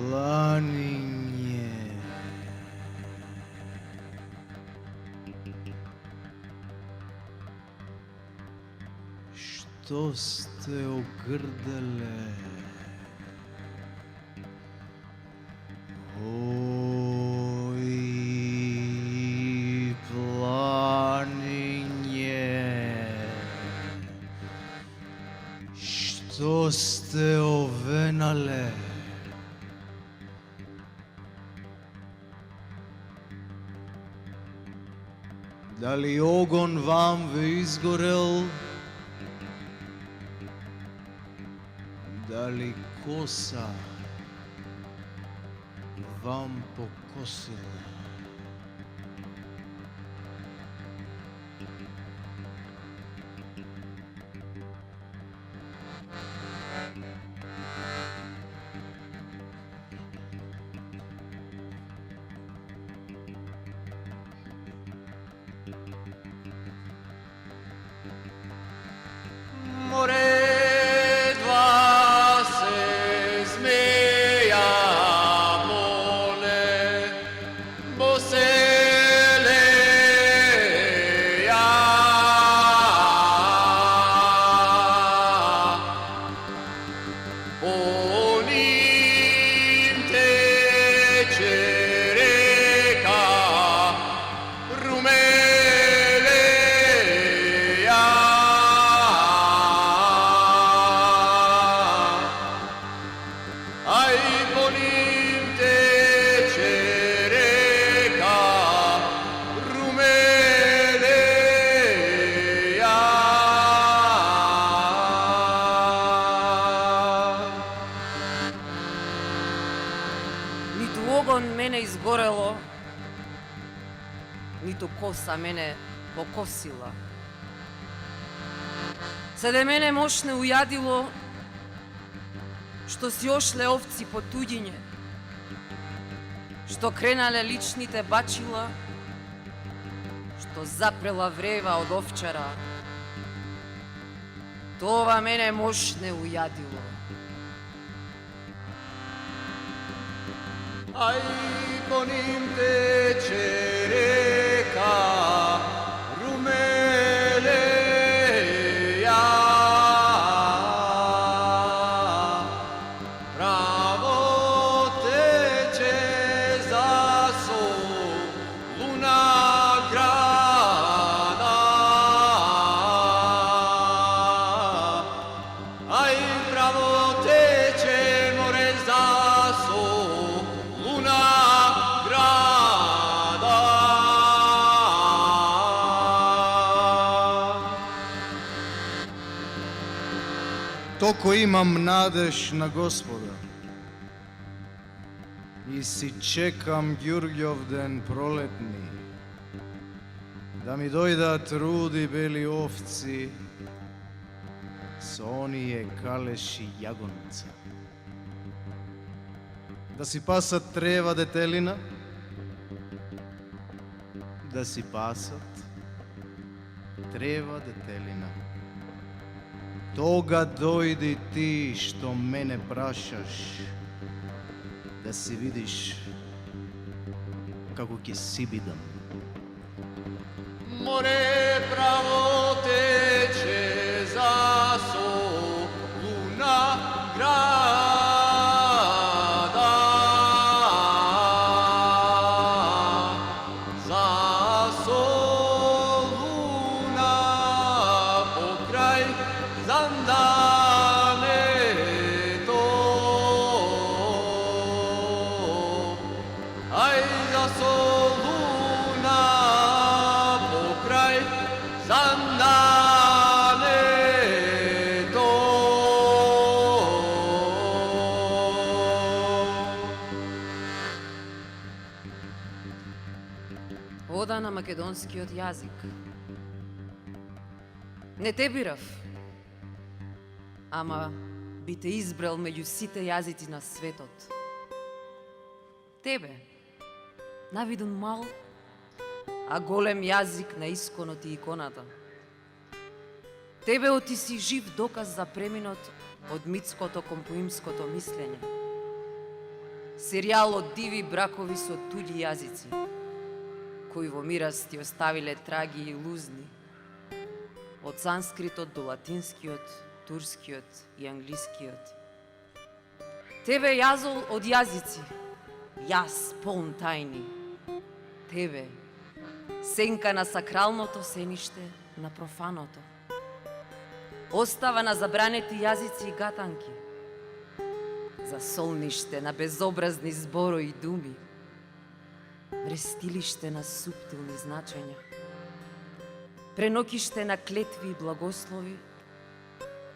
Planinje. Što ste ogrdele? Oj, planinje. Što ste ovenale? Da li ogon vam ve izgorel? Da li kosa vam pokosila? More dva se zmeja mole, bo se leja. Po njim teče reka rumeleja. Aj po njim teče reka rumeleja. Ниту огон мене изгорело, ниту коса мене покосила. Седе мене мошне ујадило, што си ошле овци по туѓиње, што кренале личните бачила, што запрела врева од овчара. Това мене мошне ујадило. Aj po njim teče reka rumeleja. Pravo teče za Soluna grada. Aj pravo teče more za Soluna grada. Toko imam nadeš na Gospoda i si čekam Gjurgjovden proletni, da mi dojda trudi beli ovci s onije kaleši jagonca. Da si pasat treba detelina, da si pasat treba detelina. Toga dojdi ti što mene prašaš, da si vidiš kako ke sibidam. More pravo teče za Soluna природа на македонскиот јазик. Не те бирав, ама би те избрал меѓу сите јазици на светот. Тебе, навидун мал, а голем јазик на исконот и иконата. Тебе оти си жив доказ за преминот од митското кон поимското мислење. Серијал од диви бракови со туѓи јазици, кои во мирас ти оставиле траги и лузни, од санскритот до латинскиот, турскиот и англискиот. Тебе јазол од јазици, јас полн тајни. Тебе, сенка на сакралното сениште на профаното. Остава на забранети јазици и гатанки. За солниште на безобразни зборови и думи. Врестилиште на суптилни значења. Пренокиште на клетви и благослови.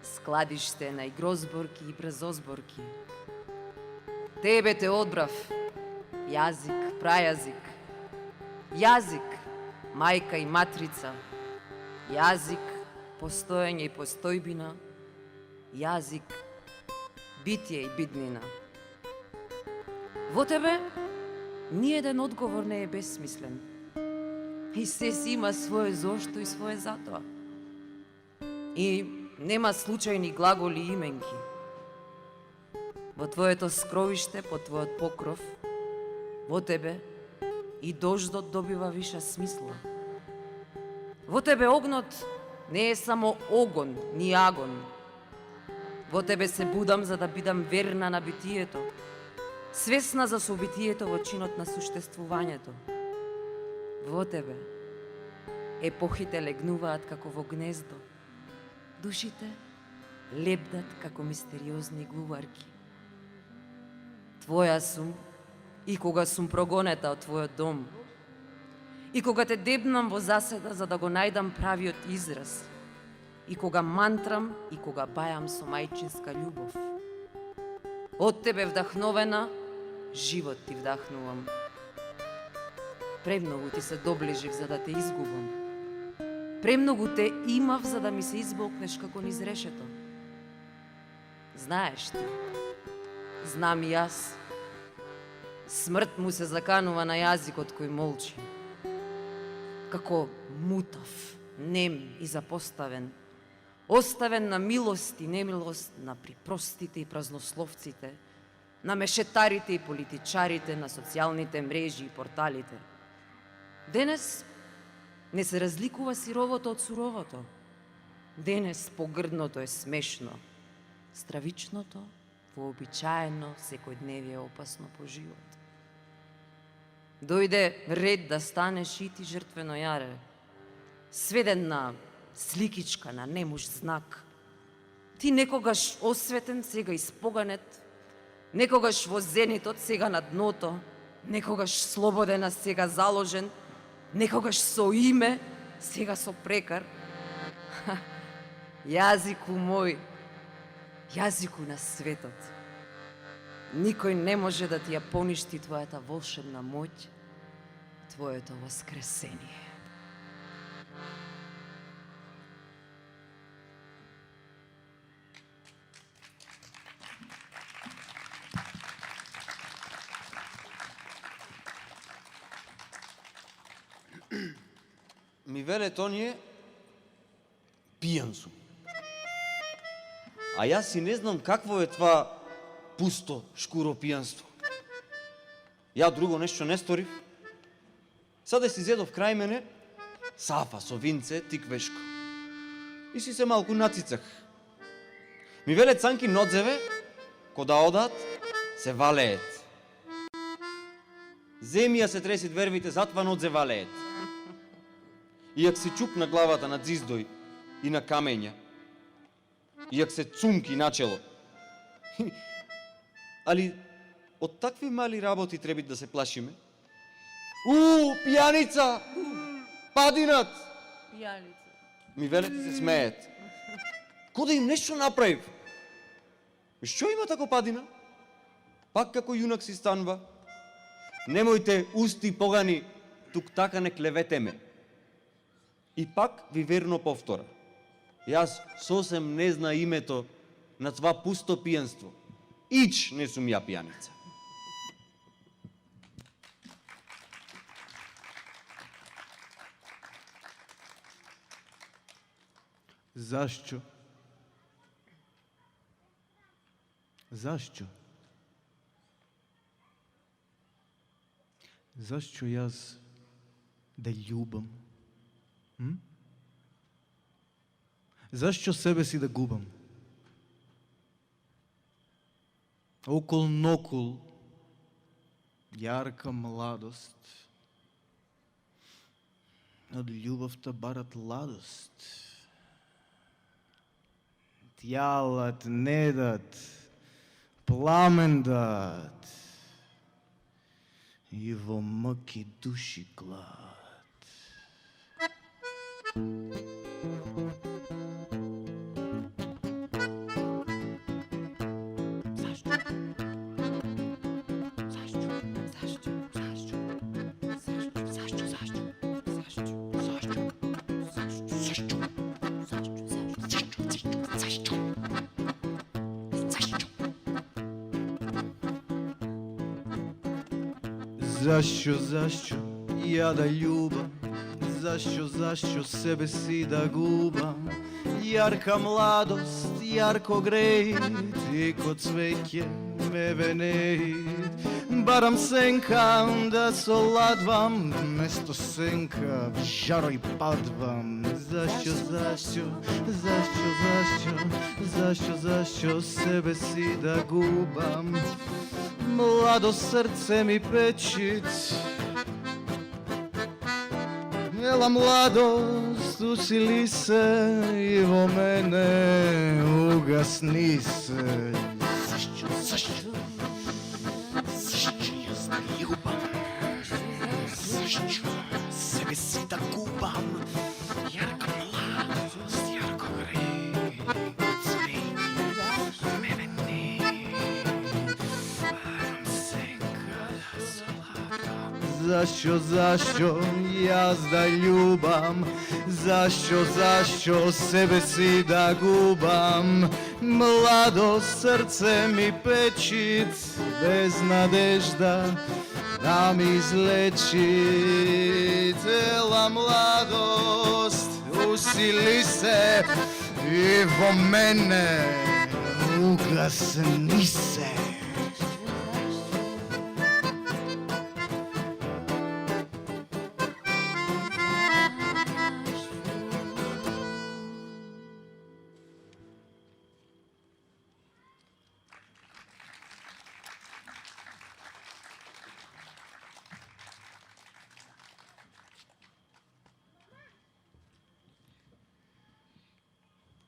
Складиште на игрозборки и брзозборки. Тебе те одбрав, јазик, прајазик. Јазик, мајка и матрица. Јазик, постоење и постојбина. Јазик, битие и биднина. Во тебе ниеден одговор не е безсмислен. И се си има свое зошто и свое затоа. И нема случајни глаголи и именки. Во твоето скровиште, по твојот покров, во тебе и дождот добива виша смисла. Во тебе огнот не е само огон, ни агон. Во тебе се будам за да бидам верна на битието, свесна за собитието во чинот на суштествувањето. Во тебе епохите легнуваат како во гнездо, душите лебдат како мистериозни глуварки. Твоја сум и кога сум прогонета од твојот дом, и кога те дебнам во заседа за да го најдам правиот израз, и кога мантрам и кога бајам со мајчинска љубов. Од тебе вдахновена, живот ти вдахнувам. Премногу ти се доближив за да те изгубам. Премногу те имав за да ми се изболкнеш како низ решето. Знаеш ти, знам и јас, смрт му се заканува на јазикот кој молчи. Како мутав, нем и запоставен, оставен на милост и немилост на припростите и празнословците, на мешетарите и политичарите, на социјалните мрежи и порталите. Денес не се разликува сировото од суровото. Денес погрдното е смешно, стравичното, вообичаено секојдневие опасно по живот. Дојде ред да станеш и ти жртвено јаре, сведен на сликичка, на немуж знак. Ти некогаш осветен, сега испоганет, некогаш во зенитот, сега на дното, некогаш слободен, а сега заложен, некогаш со име, сега со прекар. Јазику мој, јазику на светот, никој не може да ти ја поништи твојата волшебна моќ, твоето воскресение. Ми велет оние, пијан сум. А јас си не знам какво е това пусто шкуро пијанство. Ја друго нешто не сторив. Саде си зедов крај мене, сафа со винце, тиквешко. И си се малку нацицах. Ми велет санки нодзеве, кода одат, се валеет. Земја се треси двервите, затва нодзе валеет. И јак се чуп на главата на ѕиздој и на камења. И јак се цумки на чело. Али од такви мали работи треба да се плашиме. Пијаница! Падинат! Пијаница. Ми велет и се смеет. Ко да им нешто направив? Што има тако падина? Пак како јунак си станува. Немојте усти погани тук така не клеветеме. И пак ви верно повтора. Јас сосем не зна името на това пусто пијанство. Ич не сум ја пијаница. Zašto? Zašto? Zašto jaz da ljubam? Zašto sebe si da gubam? Окол нокол ярка младост, од љубовта барат ладост. Тјалат не дат, пламен дат, и во мъки души глад. Zašto ja da ljubam? Zašto sebe si da gubam? Jarka mladost, jarko grejit, i kod cveće me venejit. Baram senkam da soladvam, mesto senka v žaroj padvam. Zašto sebe si da gubam? Mlado srce mi pečit, Ela mladost usili se i vo mene ugasni se. Zašto ja da ljubam? Zašto sebe si da gubam? Jarka mladost, jarko grej, cveće me vene. Zašto jaz da ljubam? Zašto sebe si da gubam? Mlado srce mi pečit, bez nadežda da mi izleči. Tela mladost usili se i vo mene ugasni se.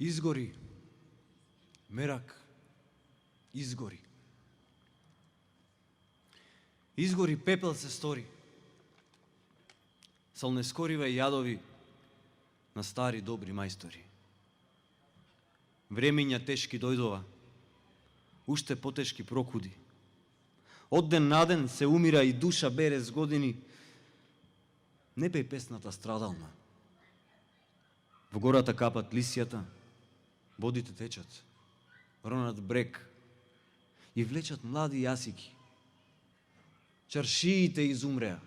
Изгори, мерак, изгори. Изгори, пепел се стори. Сал не скориве јадови на стари добри мајстори. Времења тешки дојдова, уште потешки прокуди. Од ден на ден се умира и душа бере с години. Не пеј песната страдална. Во гората капат лисјата, водите течат, ронат брег и влечат млади јасики. Чаршиите изумреа,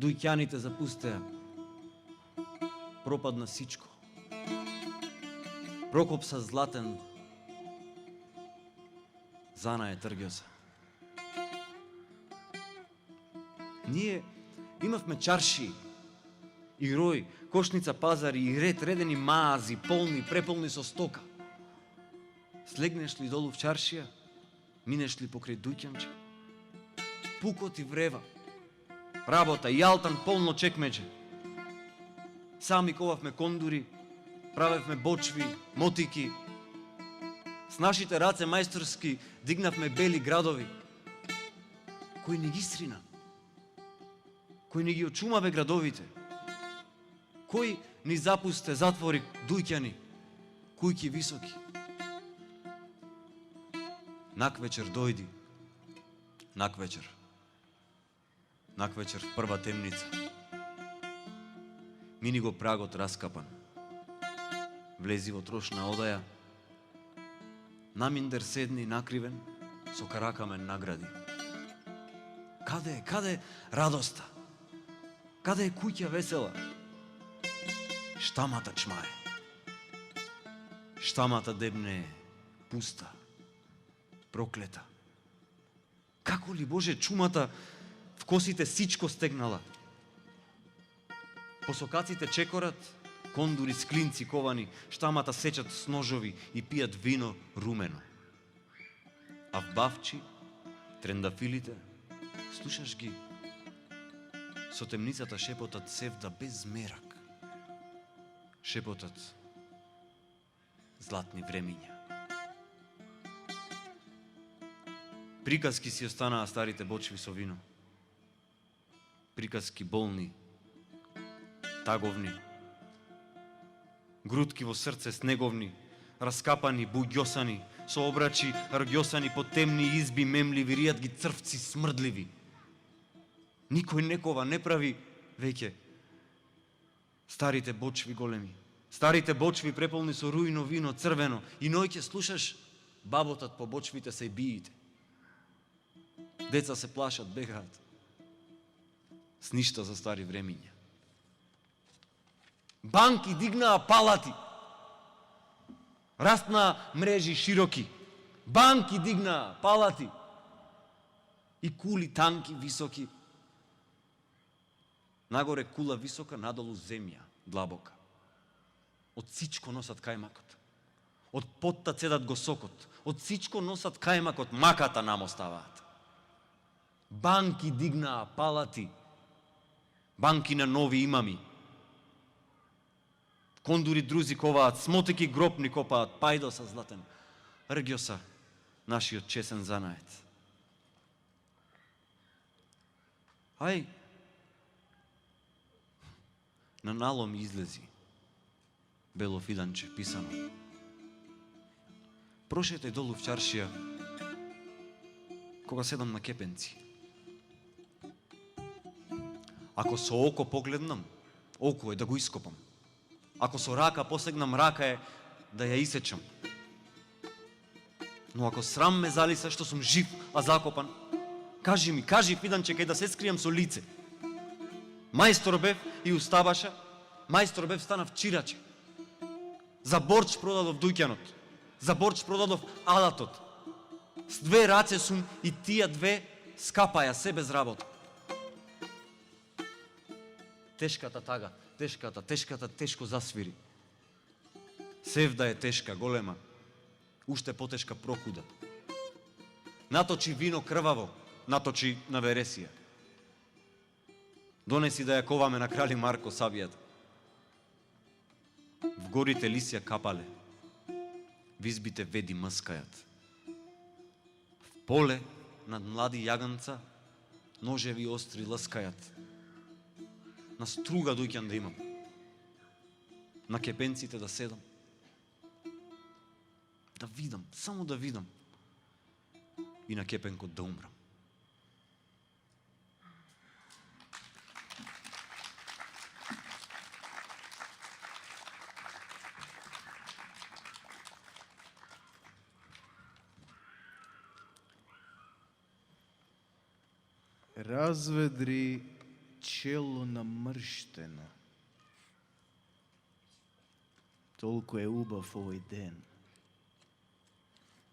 дујќаните запустеа, пропадна сичко. Прокопса златен, занае тргјоса. Ние имавме чаршии, и рој, кошница пазари и ред редени маази, полни, преполни со стока. Слегнеш ли долу в чаршија, минеш ли покрај дуќанче, пукот и врева, работа и алтан полно чекмеđe. Сами ковавме кондури, правевме бочви, мотики. С нашите раце мајсторски дигнавме бели градови. Кој ни ги срина? Кој ни ги очумаве градовите? Кој ни запусте, затвори дуќани, кујки високи? Наквечер дојди, наквечер. Наквечер в прва темница. Мини го прагот раскапан. Влези во трошна одаја. Наминдер седни накривен, со каракамен награди. Каде е радоста? Каде е куќа весела? Штамата чмае. Штамата дебне е пуста, проклета. Како ли, Боже, чумата в косите сичко стегнала? По сокаците чекорат, кондури с клинци ковани, штамата сечат с ножови и пијат вино румено. А в бавчи, трендафилите, слушаш ги, со темницата шепотат севда без мерак. Шепотат златни времиња. Приказки си останаа старите бочви со вино. Приказки болни, таговни, грудки во срце снеговни, раскапани, буѓосани, со обрачи рѓосани по темни изби мемливи, ријат ги црвци смрдливи. Никој некова не прави веќе старите бочви големи. Старите бочви преполни со рујно вино, црвено, и ноќе слушаш баботат по бочвите се биите. Деца се плашат, бегаат. С ништа за стари времиња. Банки дигнаа палати. Растнаа мрежи широки. Банки дигнаа палати. И кули танки, високи. Нагоре кула висока, надолу земја, длабока. Од сичко носат кајмакот. Од потта цедат го сокот. Од сичко носат кајмакот, маката нам оставаат. Банки дигнаа палати. Банки на нови имами. Кондури друзи коваат, смотики гробни копаат, пајдоса златен. Рѓоса, нашиот чесен занаец. Ај, на налом излези бело фиданче писано. Прошете долу в чаршија, кога седам на кепенци. Ако со око погледнам, око е да го ископам. Ако со рака посегнам, рака е да ја исечам. Но ако срам ме залиса што сум жив, а закопан, кажи фиданче, кај да се скријам со лице. Мајстор бев и уставаша, мајстор бев станав чираче. За борч продадов дуќанот, за борч продадов алатот. С две раце сум и тие две скапаја се без работа. Тешката тага, тешката тешко засвири. Севда е тешка, голема, уште потешка прокуда. Наточи вино крваво, наточи на вересија. Донеси да ја коваме на крали Марко сабијата. В горите лисја капале, в избите веди мскајат. В поле над млади јаганца ножеви остри ласкајат. На струга дојќам да имам. На кепенците да седам. Да видам, само да видам. И на кепенкот да умрам. Разведри чело намрштено. Толку е убав овој ден.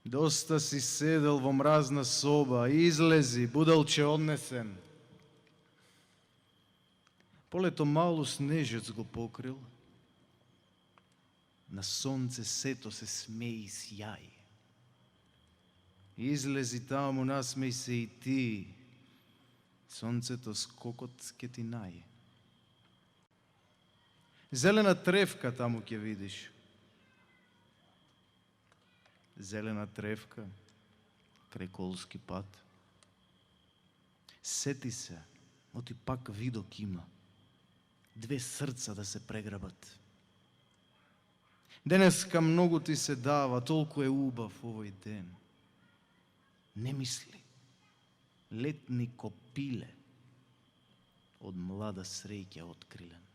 Доста си седел во мразна соба, излези, будалче однесен. Полето мало снежец го покрил. На сонце сето се смеи сјај. Излези таму, насмеј се и ти. Сонцето скокот ке ти наје. Зелена тревка таму ќе видиш. Зелена тревка, крај колски пат. Сети се, оти пак видок има. Две срца да се преграбат. Денеска многу ти се дава, толку е убав овој ден. Не мисли. Летни копиле. од млада среќа открилен.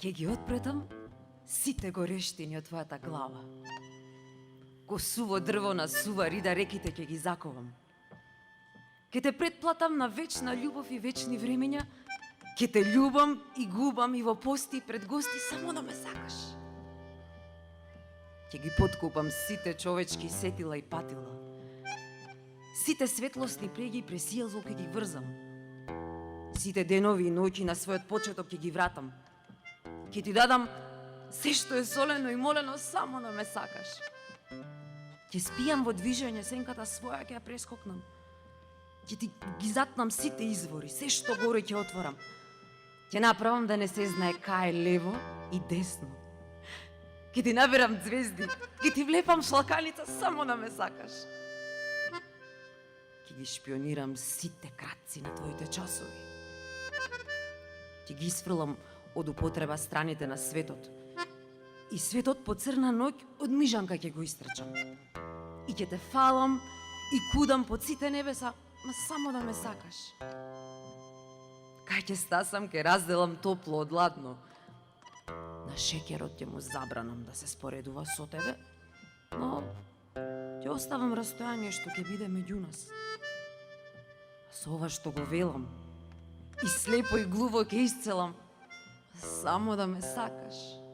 Ке ги отпретам сите горештини од твојата глава. Ко суво дрво на сува рида реките ке ги заковам. Ке те предплатам на вечна љубов и вечни времења, ке те љубам и губам и во пости пред гости само да ме сакаш. Ке ги подкупам сите човечки сетила и патила. Сите светлосни преги и пресијалзо ке ги врзам. Сите денови и ноќи на својот почеток ке ги вратам. Ке ти дадам се што е солено и молено само да ме сакаш. Ке спијам во движење сенката своја ке ја прескокнам. Ке ти ги затнам сите извори, се што горе ќе отворам. Ке направам да не се знае кај е лево и десно. Ке ти наберам звезди, ке ти влепам шлаканица само да ме сакаш. Ке ги шпионирам сите кратци на твоите часови. Ке ги isfрлам од употреба страните на светот. И светот по црна ноќ од мижанка ќе го истрчам. И ќе те фалам и кудам под сите небеса, ма само да ме сакаш. Кај ќе стасам, ќе разделам топло од ладно. На шеќерот ќе му забранам да се споредува со тебе, но ќе оставам растојание што ќе биде меѓу нас. Со ова што го велам, и слепо и глуво ќе исцелам, само да ме сакаш.